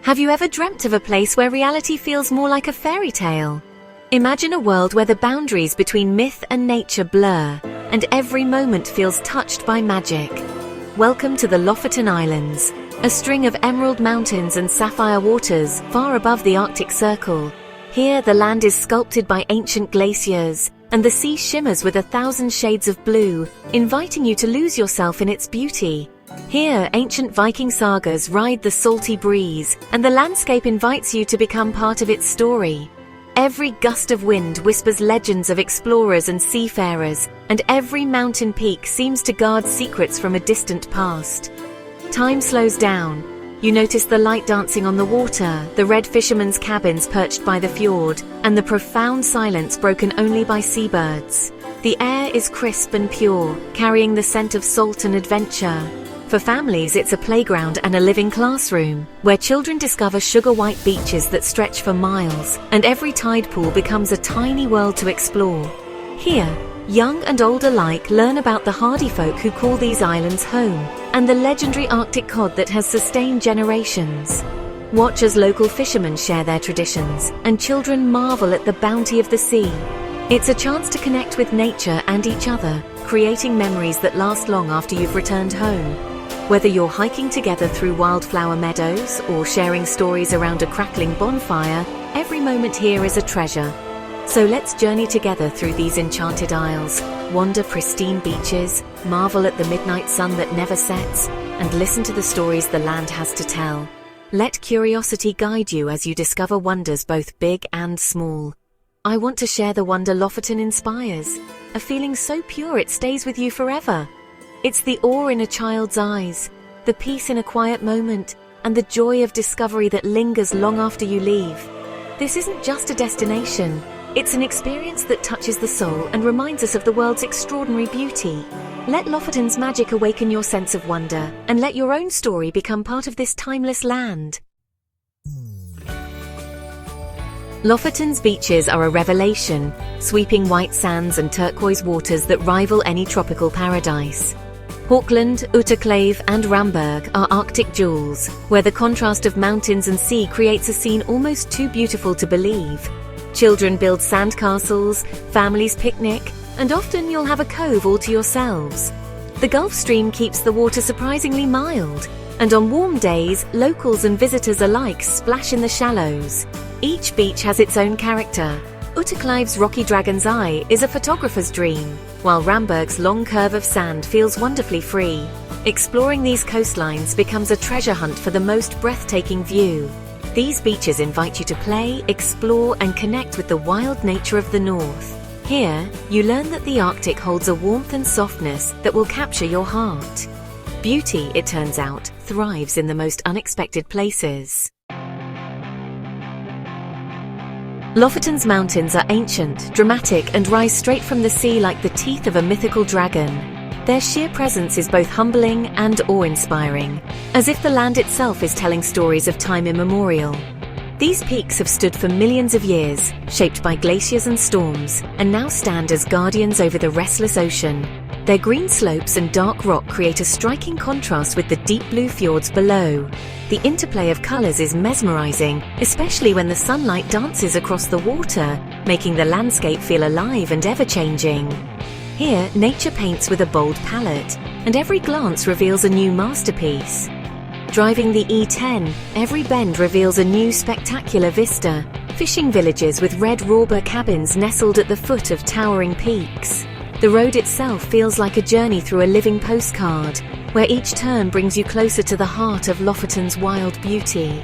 Have you ever dreamt of a place where reality feels more like a fairy tale? Imagine a world where the boundaries between myth and nature blur, and every moment feels touched by magic. Welcome to the Lofoten Islands, a string of emerald mountains and sapphire waters far above the Arctic Circle. Here, the land is sculpted by ancient glaciers, and the sea shimmers with 1,000 shades of blue, inviting you to lose yourself in its beauty. Here, ancient Viking sagas ride the salty breeze, and the landscape invites you to become part of its story. Every gust of wind whispers legends of explorers and seafarers, and every mountain peak seems to guard secrets from a distant past. Time slows down. You notice the light dancing on the water, the red fishermen's cabins perched by the fjord, and the profound silence broken only by seabirds. The air is crisp and pure, carrying the scent of salt and adventure. For families, it's a playground and a living classroom, where children discover sugar-white beaches that stretch for miles, and every tide pool becomes a tiny world to explore. Here, young and old alike learn about the hardy folk who call these islands home, and the legendary Arctic cod that has sustained generations. Watch as local fishermen share their traditions, and children marvel at the bounty of the sea. It's a chance to connect with nature and each other, creating memories that last long after you've returned home. Whether you're hiking together through wildflower meadows or sharing stories around a crackling bonfire, every moment here is a treasure. So let's journey together through these enchanted isles, wander pristine beaches, marvel at the midnight sun that never sets, and listen to the stories the land has to tell. Let curiosity guide you as you discover wonders both big and small. I want to share the wonder Lofoten inspires, a feeling so pure it stays with you forever. It's the awe in a child's eyes, the peace in a quiet moment, and the joy of discovery that lingers long after you leave. This isn't just a destination, it's an experience that touches the soul and reminds us of the world's extraordinary beauty. Let Lofoten's magic awaken your sense of wonder, and let your own story become part of this timeless land. Lofoten's beaches are a revelation, sweeping white sands and turquoise waters that rival any tropical paradise. Hawkland, Utterclave and Ramberg are Arctic jewels, where the contrast of mountains and sea creates a scene almost too beautiful to believe. Children build sandcastles, families picnic, and often you'll have a cove all to yourselves. The Gulf Stream keeps the water surprisingly mild, and on warm days, locals and visitors alike splash in the shallows. Each beach has its own character. Utterclive's rocky Dragon's Eye is a photographer's dream, while Ramberg's long curve of sand feels wonderfully free. Exploring these coastlines becomes a treasure hunt for the most breathtaking view. These beaches invite you to play, explore, and connect with the wild nature of the north. Here, you learn that the Arctic holds a warmth and softness that will capture your heart. Beauty, it turns out, thrives in the most unexpected places. Lofoten's mountains are ancient, dramatic, and rise straight from the sea like the teeth of a mythical dragon. Their sheer presence is both humbling and awe-inspiring, as if the land itself is telling stories of time immemorial. These peaks have stood for millions of years, shaped by glaciers and storms, and now stand as guardians over the restless ocean. Their green slopes and dark rock create a striking contrast with the deep blue fjords below. The interplay of colors is mesmerizing, especially when the sunlight dances across the water, making the landscape feel alive and ever-changing. Here, nature paints with a bold palette, and every glance reveals a new masterpiece. Driving the E10, every bend reveals a new spectacular vista, fishing villages with red robber cabins nestled at the foot of towering peaks. The road itself feels like a journey through a living postcard, where each turn brings you closer to the heart of Lofoten's wild beauty.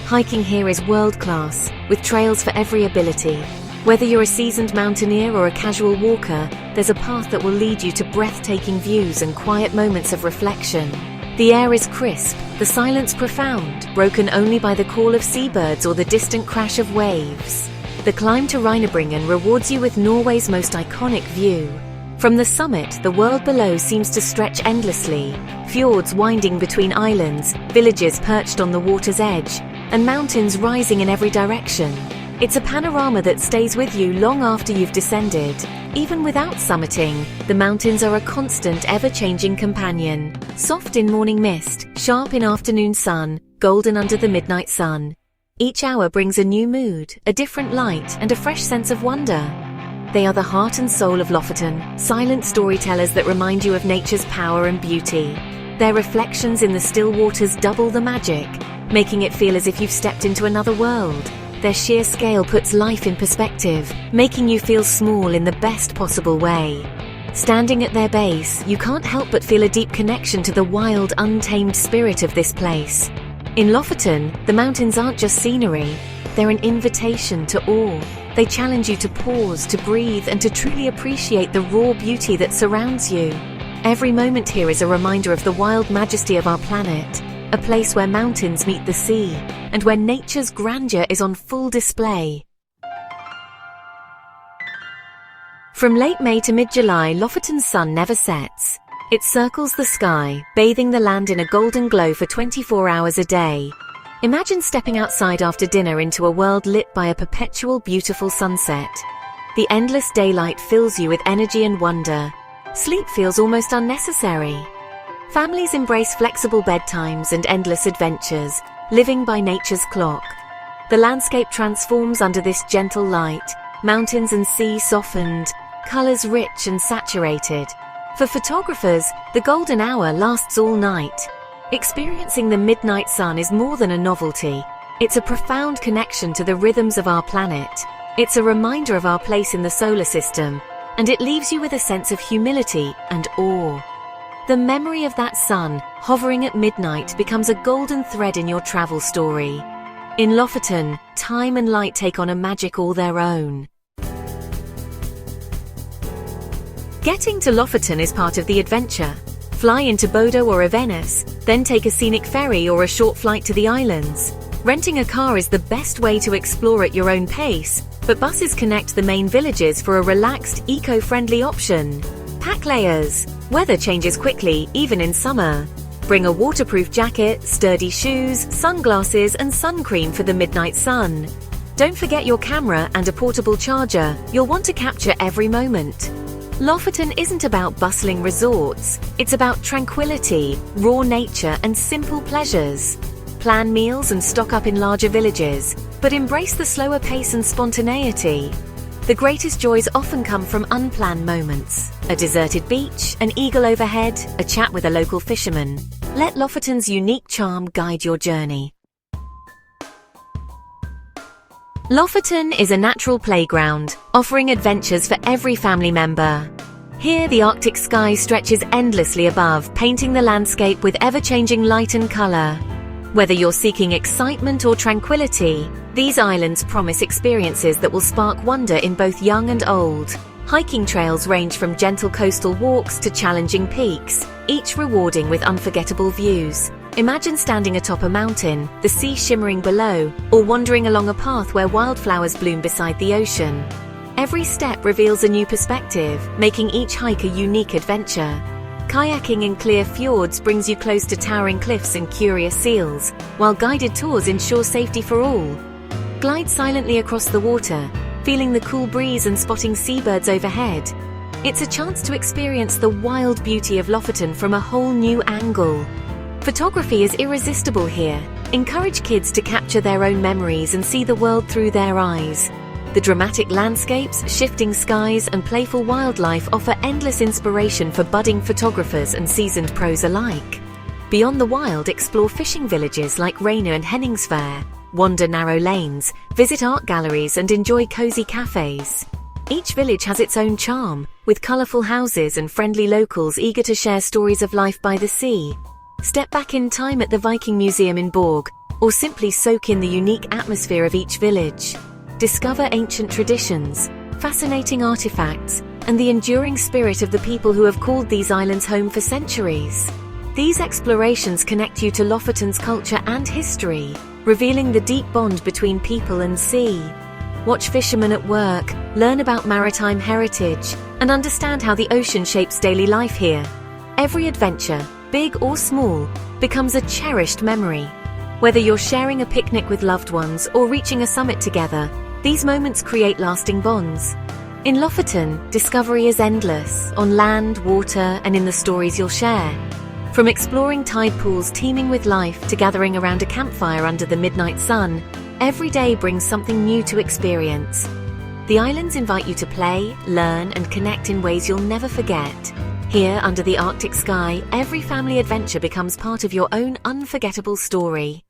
Hiking here is world-class, with trails for every ability. Whether you're a seasoned mountaineer or a casual walker, there's a path that will lead you to breathtaking views and quiet moments of reflection. The air is crisp, the silence profound, broken only by the call of seabirds or the distant crash of waves. The climb to Reinebringen rewards you with Norway's most iconic view. From the summit, the world below seems to stretch endlessly, fjords winding between islands, villages perched on the water's edge, and mountains rising in every direction. It's a panorama that stays with you long after you've descended. Even without summiting, the mountains are a constant, ever-changing companion. Soft in morning mist, sharp in afternoon sun, golden under the midnight sun. Each hour brings a new mood, a different light, and a fresh sense of wonder. They are the heart and soul of Lofoten, silent storytellers that remind you of nature's power and beauty. Their reflections in the still waters double the magic, making it feel as if you've stepped into another world. Their sheer scale puts life in perspective, making you feel small in the best possible way. Standing at their base, you can't help but feel a deep connection to the wild, untamed spirit of this place. In Lofoten, the mountains aren't just scenery, they're an invitation to awe. They challenge you to pause, to breathe, and to truly appreciate the raw beauty that surrounds you. Every moment here is a reminder of the wild majesty of our planet, a place where mountains meet the sea, and where nature's grandeur is on full display. From late May to mid-July, Lofoten's sun never sets. It circles the sky, bathing the land in a golden glow for 24 hours a day. Imagine stepping outside after dinner into a world lit by a perpetual beautiful sunset. The endless daylight fills you with energy and wonder. Sleep feels almost unnecessary. Families embrace flexible bedtimes and endless adventures, living by nature's clock. The landscape transforms under this gentle light, mountains and sea softened, colors rich and saturated. For photographers, the golden hour lasts all night. Experiencing the midnight sun is more than a novelty. It's a profound connection to the rhythms of our planet. It's a reminder of our place in the solar system, and it leaves you with a sense of humility and awe. The memory of that sun, hovering at midnight, becomes a golden thread in your travel story. In Lofoten, time and light take on a magic all their own. Getting to Lofoten is part of the adventure. Fly into Bodo or Avennes, then take a scenic ferry or a short flight to the islands. Renting a car is the best way to explore at your own pace, but buses connect the main villages for a relaxed, eco-friendly option. Pack layers. Weather changes quickly, even in summer. Bring a waterproof jacket, sturdy shoes, sunglasses, and sun cream for the midnight sun. Don't forget your camera and a portable charger. You'll want to capture every moment. Lofoten isn't about bustling resorts. It's about tranquility, raw nature, and simple pleasures. Plan meals and stock up in larger villages, but embrace the slower pace and spontaneity. The greatest joys often come from unplanned moments. A deserted beach, an eagle overhead, a chat with a local fisherman. Let Lofoten's unique charm guide your journey. Lofoten is a natural playground, offering adventures for every family member. Here, the Arctic sky stretches endlessly above, painting the landscape with ever-changing light and color. Whether you're seeking excitement or tranquility, these islands promise experiences that will spark wonder in both young and old. Hiking trails range from gentle coastal walks to challenging peaks, each rewarding with unforgettable views. Imagine standing atop a mountain, the sea shimmering below, or wandering along a path where wildflowers bloom beside the ocean. Every step reveals a new perspective, making each hike a unique adventure. Kayaking in clear fjords brings you close to towering cliffs and curious seals, while guided tours ensure safety for all. Glide silently across the water, feeling the cool breeze and spotting seabirds overhead. It's a chance to experience the wild beauty of Lofoten from a whole new angle. Photography is irresistible here. Encourage kids to capture their own memories and see the world through their eyes. The dramatic landscapes, shifting skies, and playful wildlife offer endless inspiration for budding photographers and seasoned pros alike. Beyond the wild, explore fishing villages like Reine and Henningsvær, wander narrow lanes, visit art galleries, and enjoy cozy cafes. Each village has its own charm, with colourful houses and friendly locals eager to share stories of life by the sea. Step back in time at the Viking Museum in Borg, or simply soak in the unique atmosphere of each village. Discover ancient traditions, fascinating artifacts, and the enduring spirit of the people who have called these islands home for centuries. These explorations connect you to Lofoten's culture and history, revealing the deep bond between people and sea. Watch fishermen at work, learn about maritime heritage, and understand how the ocean shapes daily life here. Every adventure, big or small, becomes a cherished memory. Whether you're sharing a picnic with loved ones or reaching a summit together, these moments create lasting bonds. In Lofoten, discovery is endless, on land, water, and in the stories you'll share. From exploring tide pools teeming with life to gathering around a campfire under the midnight sun, every day brings something new to experience. The islands invite you to play, learn, and connect in ways you'll never forget. Here, under the Arctic sky, every family adventure becomes part of your own unforgettable story.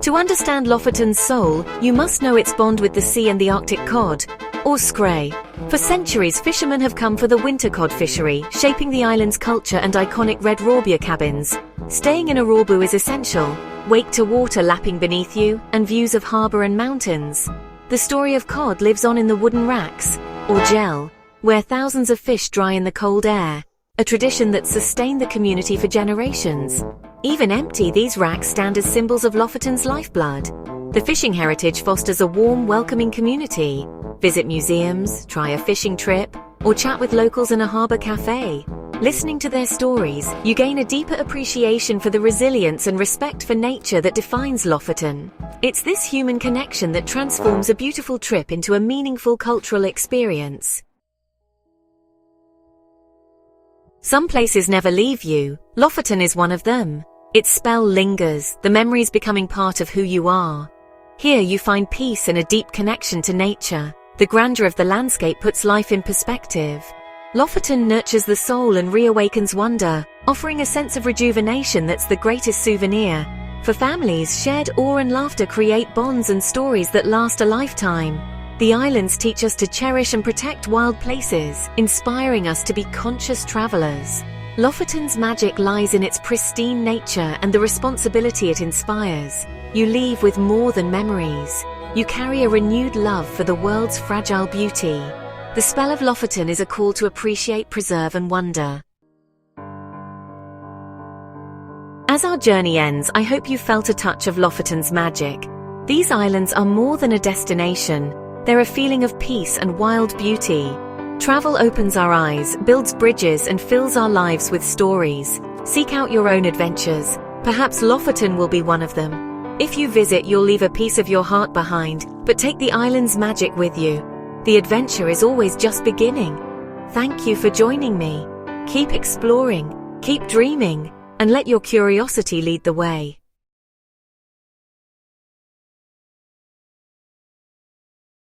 To understand Lofoten's soul, you must know its bond with the sea and the Arctic cod, or skrei. For centuries, fishermen have come for the winter cod fishery, shaping the island's culture and iconic red robia cabins. Staying in Aurora is essential. Wake to water lapping beneath you, and views of harbour and mountains. The story of cod lives on in the wooden racks, or gel, where thousands of fish dry in the cold air, a tradition that's sustained the community for generations. Even empty, these racks stand as symbols of Lofoten's lifeblood. The fishing heritage fosters a warm, welcoming community. Visit museums, try a fishing trip, or chat with locals in a harbour cafe. Listening to their stories, you gain a deeper appreciation for the resilience and respect for nature that defines Lofoten. It's this human connection that transforms a beautiful trip into a meaningful cultural experience. Some places never leave you. Lofoten is one of them. Its spell lingers, the memories becoming part of who you are. Here you find peace and a deep connection to nature. The grandeur of the landscape puts life in perspective. Lofoten nurtures the soul and reawakens wonder, offering a sense of rejuvenation that's the greatest souvenir. For families, shared awe and laughter create bonds and stories that last a lifetime. The islands teach us to cherish and protect wild places, inspiring us to be conscious travelers. Lofoten's magic lies in its pristine nature and the responsibility it inspires. You leave with more than memories. You carry a renewed love for the world's fragile beauty. The spell of Lofoten is a call to appreciate, preserve, and wonder. As our journey ends, I hope you felt a touch of Lofoten's magic. These islands are more than a destination. They're a feeling of peace and wild beauty. Travel opens our eyes, builds bridges, and fills our lives with stories. Seek out your own adventures. Perhaps Lofoten will be one of them. If you visit, you'll leave a piece of your heart behind, but take the island's magic with you. The adventure is always just beginning. Thank you for joining me. Keep exploring, keep dreaming, and let your curiosity lead the way.